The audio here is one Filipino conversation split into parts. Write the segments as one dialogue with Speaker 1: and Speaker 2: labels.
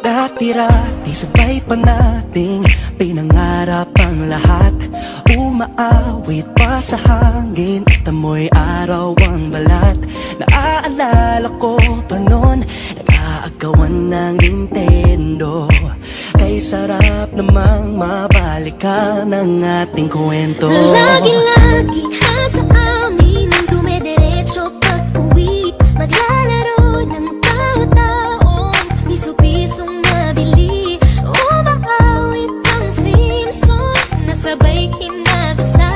Speaker 1: Dati-rati sabay pa nating pinangarap ang lahat. Umaawit pa sa hangin at amoy araw ang balat. Naaalala ko pa noon, nag-aagawan ng Nintendo. Kay sarap namang mabalikan ang ating kwento.
Speaker 2: Lagi-lagi ka sa amin, dumediretso pag-uwi. Maglalaro ng tao-taong piso-pisong nabili. Umaawit ang theme song, nasabay kinabasa.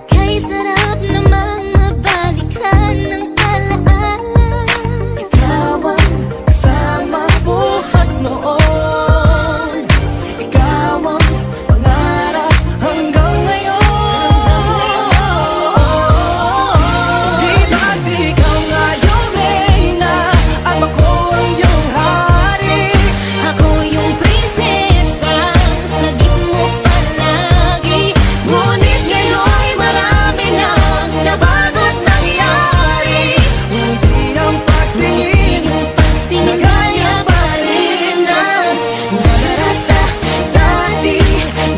Speaker 2: Kay sarap namang mabalikan ng alaala.
Speaker 1: Ikaw ang kasama buhat noon, ikaw ang pangarap hanggang ngayon. Di ba't ikaw nga yung reyna at ako ang iyong hari?
Speaker 2: Ako yung prinsesa, sagip mo palagi.
Speaker 1: Ngunit ngayon'y marami nang nabago't nangyari. Hindi ang pagtingin na kaya pa rin ang nararata dati,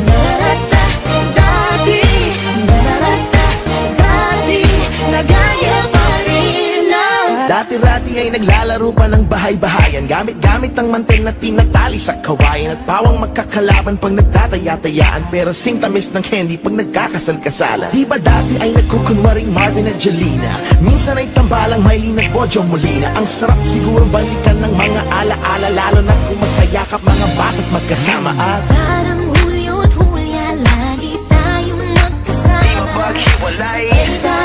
Speaker 1: nararata dati, nararata dati, nagaya pa rin ang
Speaker 3: Dati-rati ay naglalaro pa ng bahay-bahayan, gamit-gamit ang mantel na tinatali sa kawayan. At pawang magkakalaban pag nagtataya-tayaan, pero singtamis ng candy pag nagkakasal-kasalan. Di ba dati ay nagkukunwaring Marvin at Jelena? Minsan ay tambalang Mylene at Bojo Molina. Ang sarap siguro balikan ng mga ala-ala, lalo na kung magkayakap mga bata't magkasama. At
Speaker 2: Parang Hulyo't Hulya, lagi tayong magkasama.
Speaker 3: maghiwalay.
Speaker 2: Sa